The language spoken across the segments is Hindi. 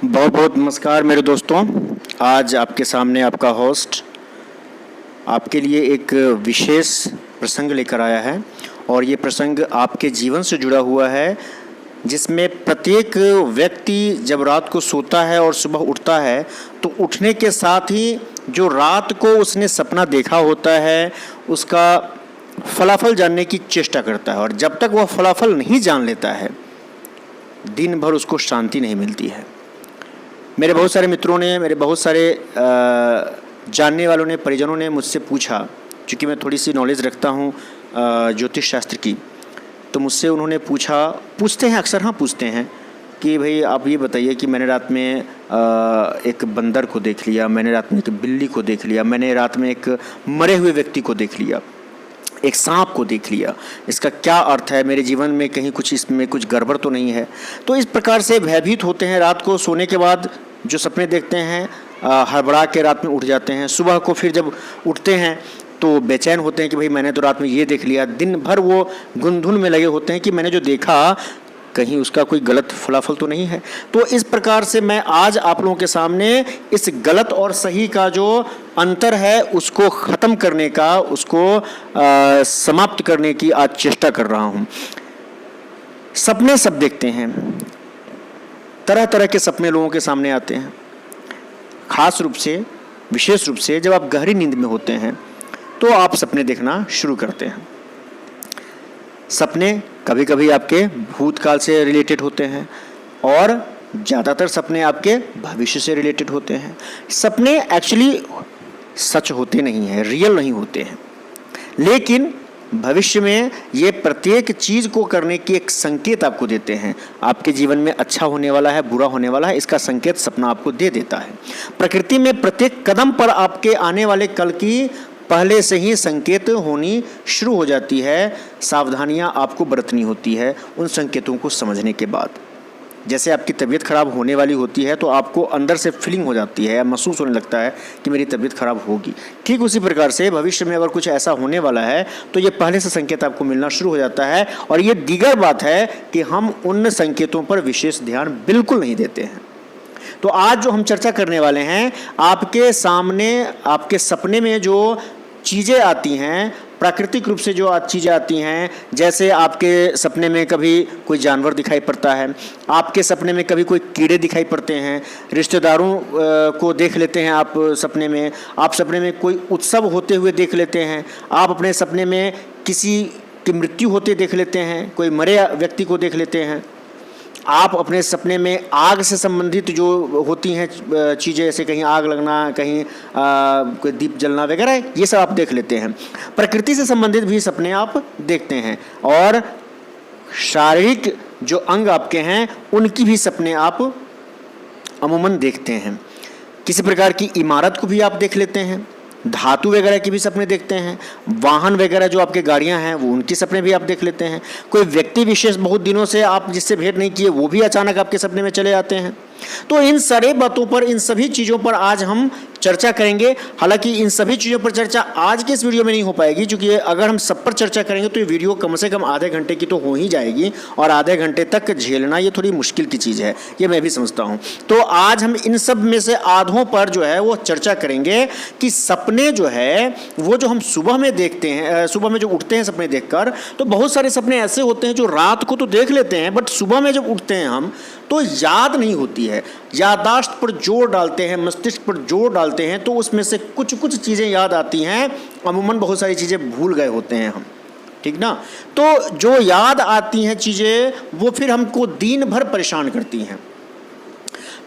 बहुत बहुत नमस्कार मेरे दोस्तों। आज आपके सामने आपका होस्ट आपके लिए एक विशेष प्रसंग लेकर आया है और ये प्रसंग आपके जीवन से जुड़ा हुआ है, जिसमें प्रत्येक व्यक्ति जब रात को सोता है और सुबह उठता है तो उठने के साथ ही जो रात को उसने सपना देखा होता है उसका फलाफल जानने की चेष्टा करता है, और जब तक वह फलाफल नहीं जान लेता है दिन भर उसको शांति नहीं मिलती है। मेरे बहुत सारे मित्रों ने, मेरे बहुत सारे जानने वालों ने, परिजनों ने मुझसे पूछा, क्योंकि मैं थोड़ी सी नॉलेज रखता हूँ ज्योतिष शास्त्र की, तो मुझसे उन्होंने पूछते हैं अक्सर, पूछते हैं कि भाई आप ये बताइए कि मैंने रात में एक बंदर को देख लिया, मैंने रात में एक बिल्ली को देख लिया, मैंने रात में एक मरे हुए व्यक्ति को देख लिया, एक सांप को देख लिया, इसका क्या अर्थ है, मेरे जीवन में कहीं कुछ इसमें कुछ गड़बड़ तो नहीं है। तो इस प्रकार से भयभीत होते हैं। रात को सोने के बाद जो सपने देखते हैं हड़बड़ा के रात में उठ जाते हैं। सुबह को फिर जब उठते हैं तो बेचैन होते हैं कि भाई मैंने तो रात में ये देख लिया। दिन भर वो गुनधुन में लगे होते हैं कि मैंने जो देखा कहीं उसका कोई गलत फलाफल तो नहीं है। तो इस प्रकार से मैं आज आप लोगों के सामने इस गलत और सही का जो अंतर है उसको ख़त्म करने का, उसको समाप्त करने की आज चेष्टा कर रहा हूँ। सपने सब देखते हैं, तरह तरह के सपने लोगों के सामने आते हैं। खास रूप से, विशेष रूप से जब आप गहरी नींद में होते हैं तो आप सपने देखना शुरू करते हैं। सपने कभी कभी आपके भूतकाल से रिलेटेड होते हैं और ज़्यादातर सपने आपके भविष्य से रिलेटेड होते हैं। सपने एक्चुअली सच होते नहीं हैं, रियल नहीं होते हैं, लेकिन भविष्य में ये प्रत्येक चीज़ को करने की एक संकेत आपको देते हैं। आपके जीवन में अच्छा होने वाला है, बुरा होने वाला है, इसका संकेत सपना आपको दे देता है। प्रकृति में प्रत्येक कदम पर आपके आने वाले कल की पहले से ही संकेत होनी शुरू हो जाती है। सावधानियां आपको बरतनी होती है उन संकेतों को समझने के बाद। जैसे आपकी तबीयत खराब होने वाली होती है तो आपको अंदर से फीलिंग हो जाती है या महसूस होने लगता है कि मेरी तबीयत खराब होगी। ठीक उसी प्रकार से भविष्य में अगर कुछ ऐसा होने वाला है तो ये पहले से संकेत आपको मिलना शुरू हो जाता है, और ये दीगर बात है कि हम उन संकेतों पर विशेष ध्यान बिल्कुल नहीं देते हैं। तो आज जो हम चर्चा करने वाले हैं, आपके सामने आपके सपने में जो चीज़ें आती हैं, प्राकृतिक रूप से जो चीज़ें आती हैं, जैसे आपके सपने में कभी कोई जानवर दिखाई पड़ता है, आपके सपने में कभी कोई कीड़े दिखाई पड़ते हैं, रिश्तेदारों को देख लेते हैं आप सपने में, आप सपने में कोई उत्सव होते हुए देख लेते हैं, आप अपने सपने में किसी की मृत्यु होते देख लेते हैं, कोई मरे व्यक्ति को देख लेते हैं, आप अपने सपने में आग से संबंधित जो होती हैं चीज़ें, जैसे कहीं आग लगना, कहीं कोई दीप जलना वगैरह, ये सब आप देख लेते हैं। प्रकृति से संबंधित भी सपने आप देखते हैं, और शारीरिक जो अंग आपके हैं उनकी भी सपने आप अमूमन देखते हैं। किसी प्रकार की इमारत को भी आप देख लेते हैं, धातु वगैरह के भी सपने देखते हैं, वाहन वगैरह जो आपके गाड़ियां हैं वो उनके सपने भी आप देख लेते हैं। कोई व्यक्ति विशेष बहुत दिनों से आप जिससे भेंट नहीं किए वो भी अचानक आपके सपने में चले आते हैं। तो इन सारे बातों पर, इन सभी चीज़ों पर आज हम चर्चा करेंगे। हालांकि इन सभी चीज़ों पर चर्चा आज के इस वीडियो में नहीं हो पाएगी, क्योंकि अगर हम सब पर चर्चा करेंगे तो ये वीडियो कम से कम आधे घंटे की तो हो ही जाएगी, और आधे घंटे तक झेलना ये थोड़ी मुश्किल की चीज़ है, ये मैं भी समझता हूँ। तो आज हम इन सब में से आधों पर जो है वो चर्चा करेंगे कि सपने जो है वो जो हम सुबह में देखते हैं, सुबह में जो उठते हैं सपने देखकर, तो बहुत सारे सपने ऐसे होते हैं जो रात को तो देख लेते हैं, बट सुबह में जब उठते हैं हम तो याद नहीं होती है। याददाश्त पर जोर डालते हैं, मस्तिष्क पर जोर डालते हैं, तो उसमें से कुछ कुछ चीज़ें याद आती हैं। अमूमन बहुत सारी चीज़ें भूल गए होते हैं हम, ठीक ना। तो जो याद आती हैं चीज़ें वो फिर हमको दिन भर परेशान करती हैं।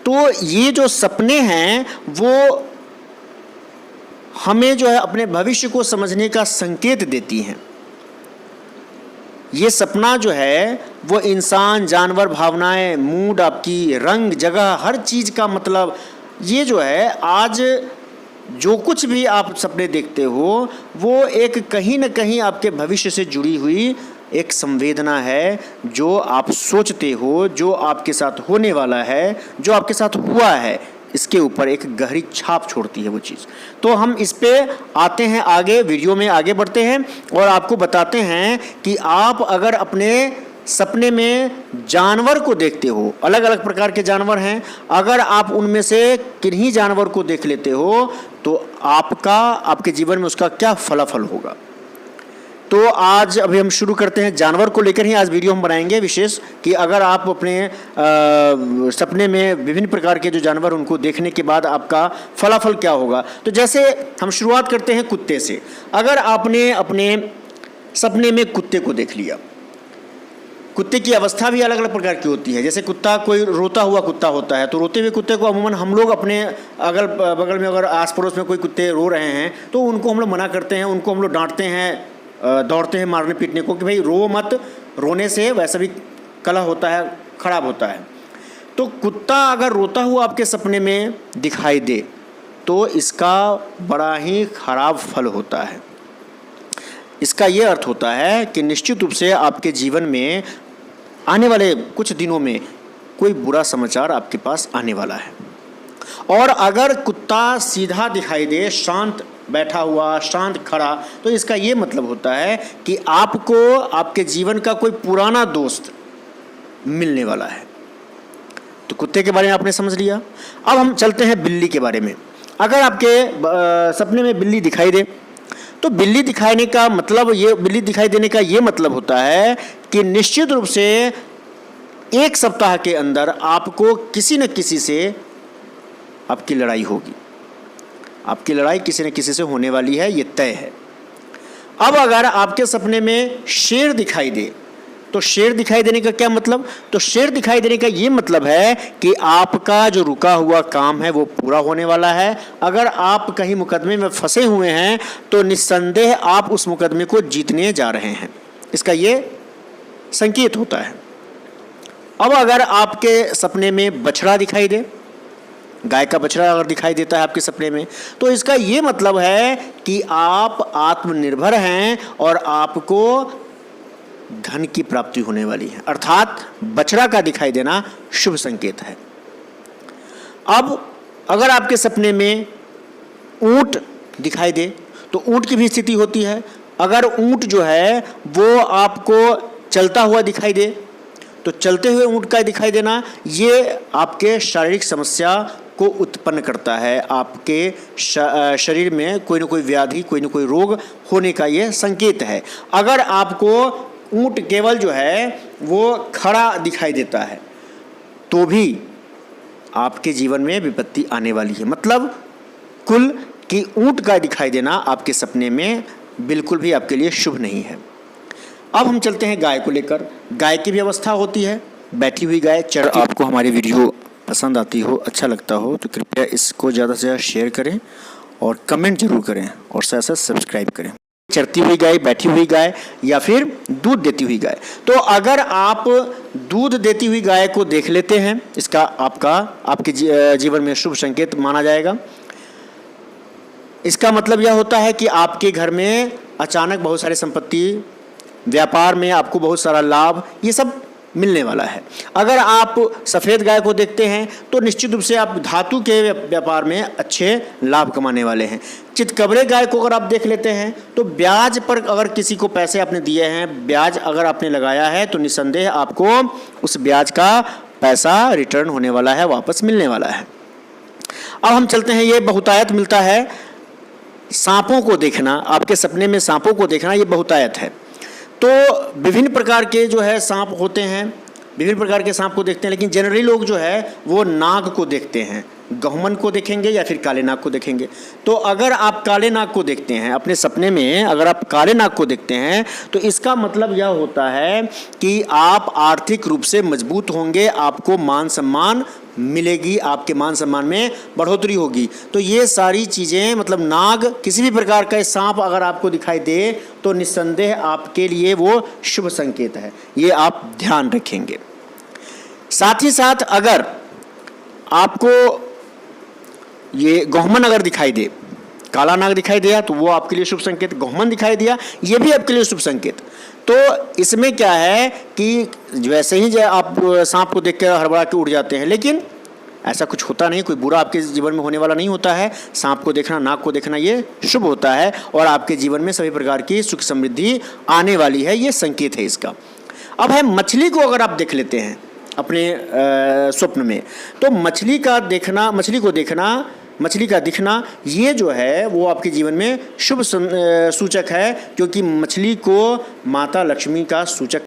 तो ये जो सपने हैं वो हमें जो है अपने भविष्य को समझने का संकेत देती हैं। ये सपना जो है वो इंसान, जानवर, भावनाएं, मूड, आपकी रंग, जगह, हर चीज़ का मतलब, ये जो है आज जो कुछ भी आप सपने देखते हो वो एक कहीं न कहीं आपके भविष्य से जुड़ी हुई एक संवेदना है। जो आप सोचते हो, जो आपके साथ होने वाला है, जो आपके साथ हुआ है, इसके ऊपर एक गहरी छाप छोड़ती है वो चीज़। तो हम इस पे आते हैं आगे, वीडियो में आगे बढ़ते हैं और आपको बताते हैं कि आप अगर अपने सपने में जानवर को देखते हो, अलग अलग प्रकार के जानवर हैं, अगर आप उनमें से किन्हीं जानवर को देख लेते हो तो आपके जीवन में उसका क्या फलाफल होगा। तो आज अभी हम शुरू करते हैं, जानवर को लेकर ही आज वीडियो हम बनाएंगे विशेष, कि अगर आप अपने सपने में विभिन्न प्रकार के जो जानवर उनको देखने के बाद आपका फलाफल क्या होगा। तो जैसे हम शुरुआत करते हैं कुत्ते से। अगर आपने अपने सपने में कुत्ते को देख लिया, कुत्ते की अवस्था भी अलग अलग प्रकार की होती है। जैसे कुत्ता कोई रोता हुआ कुत्ता होता है, तो रोते हुए कुत्ते को अमूमन हम लोग अपने अगल बगल में अगर आस पड़ोस में कोई कुत्ते रो रहे हैं तो उनको हम लोग मना करते हैं, उनको हम लोग डांटते हैं, दौड़ते हैं मारने पीटने को कि भाई रो मत, रोने से वैसा भी कलह होता है, खराब होता है। तो कुत्ता अगर रोता हुआ आपके सपने में दिखाई दे तो इसका बड़ा ही खराब फल होता है। इसका ये अर्थ होता है कि निश्चित रूप से आपके जीवन में आने वाले कुछ दिनों में कोई बुरा समाचार आपके पास आने वाला है। और अगर कुत्ता सीधा दिखाई दे, शांत बैठा हुआ, शांत खड़ा, तो इसका ये मतलब होता है कि आपको आपके जीवन का कोई पुराना दोस्त मिलने वाला है। तो कुत्ते के बारे में आपने समझ लिया। अब हम चलते हैं बिल्ली के बारे में। अगर आपके सपने में बिल्ली दिखाई दे तो बिल्ली दिखाने का मतलब बिल्ली दिखाई देने का ये मतलब होता है कि निश्चित रूप से एक सप्ताह के अंदर आपको किसी न किसी से आपकी लड़ाई होगी। आपकी लड़ाई किसी न किसी से होने वाली है, ये तय है। अब अगर आपके सपने में शेर दिखाई दे तो शेर दिखाई देने का क्या मतलब? तो शेर दिखाई देने का ये मतलब है कि आपका जो रुका हुआ काम है वो पूरा होने वाला है। अगर आप कहीं मुकदमे में फंसे हुए हैं तो निस्संदेह आप उस मुकदमे को जीतने जा रहे हैं, इसका ये संकेत होता है। अब अगर आपके सपने में बछड़ा दिखाई दे, गाय का बछड़ा अगर दिखाई देता है आपके सपने में, तो इसका ये मतलब है कि आप आत्मनिर्भर हैं और आपको धन की प्राप्ति होने वाली है। अर्थात बछड़ा का दिखाई देना शुभ संकेत है। अब अगर आपके सपने में ऊंट दिखाई दे तो ऊंट की भी स्थिति होती है। अगर ऊंट जो है वो आपको चलता हुआ दिखाई दे तो चलते हुए ऊंट का दिखाई देना ये आपके शारीरिक समस्या को उत्पन्न करता है। आपके शरीर में कोई ना कोई व्याधि, कोई ना कोई रोग होने का ये संकेत है। अगर आपको ऊंट केवल जो है वो खड़ा दिखाई देता है तो भी आपके जीवन में विपत्ति आने वाली है। मतलब कुल कि ऊंट का दिखाई देना आपके सपने में बिल्कुल भी आपके लिए शुभ नहीं है। अब हम चलते हैं गाय को लेकर। गाय की भी अवस्था होती है, बैठी हुई गाय चढ़। आपको हमारी वीडियो पसंद आती हो, अच्छा लगता हो तो कृपया इसको ज़्यादा से ज़्यादा शेयर करें और कमेंट जरूर करें और साथ साथ सब्सक्राइब करें। चरती हुई गाय, बैठी हुई गाय या फिर दूध देती हुई गाय। तो अगर आप दूध देती हुई गाय को देख लेते हैं, इसका आपके जीवन में शुभ संकेत माना जाएगा। इसका मतलब यह होता है कि आपके घर में अचानक बहुत सारी संपत्ति, व्यापार में आपको बहुत सारा लाभ, ये सब मिलने वाला है। अगर आप सफ़ेद गाय को देखते हैं तो निश्चित रूप से आप धातु के व्यापार में अच्छे लाभ कमाने वाले हैं। चितकबरे गाय को अगर आप देख लेते हैं तो ब्याज पर अगर किसी को पैसे आपने दिए हैं, ब्याज अगर आपने लगाया है तो निस्संदेह आपको उस ब्याज का पैसा रिटर्न होने वाला है, वापस मिलने वाला है। अब हम चलते हैं, ये बहुतायत मिलता है। सांपों को देखना, आपके सपने में सांपों को देखना ये बहुतायत है। तो विभिन्न प्रकार के जो है सांप होते हैं, विभिन्न प्रकार के सांप को देखते हैं, लेकिन जनरली लोग जो है वो नाग को देखते हैं। गहुमन को देखेंगे या फिर काले नाग को देखेंगे। तो अगर आप काले नाग को देखते हैं अपने सपने में, अगर आप काले नाग को देखते हैं तो इसका मतलब यह होता है कि आप आर्थिक रूप से मजबूत होंगे, आपको मान सम्मान मिलेगी, आपके मान सम्मान में बढ़ोतरी होगी। तो ये सारी चीज़ें, मतलब नाग, किसी भी प्रकार का सांप अगर आपको दिखाई दे तो निस्संदेह आपके लिए वो शुभ संकेत है, ये आप ध्यान रखेंगे। साथ ही साथ अगर आपको ये गहुमन अगर दिखाई दे, काला नाग दिखाई दिया तो वो आपके लिए शुभ संकेत, गहुमन दिखाई दिया ये भी आपके लिए शुभ संकेत। तो इसमें क्या है कि वैसे ही आप सांप को देख कर हड़बड़ा के उड़ जाते हैं, लेकिन ऐसा कुछ होता नहीं, कोई बुरा आपके जीवन में होने वाला नहीं होता है। सांप को देखना, नाग को देखना ये शुभ होता है और आपके जीवन में सभी प्रकार की सुख समृद्धि आने वाली है, ये संकेत है इसका। अब है मछली को अगर आप देख लेते हैं अपने स्वप्न में, तो मछली का देखना, मछली को देखना, मछली का दिखना, ये जो है वो आपके जीवन में शुभ सूचक है, क्योंकि मछली को माता लक्ष्मी का सूचक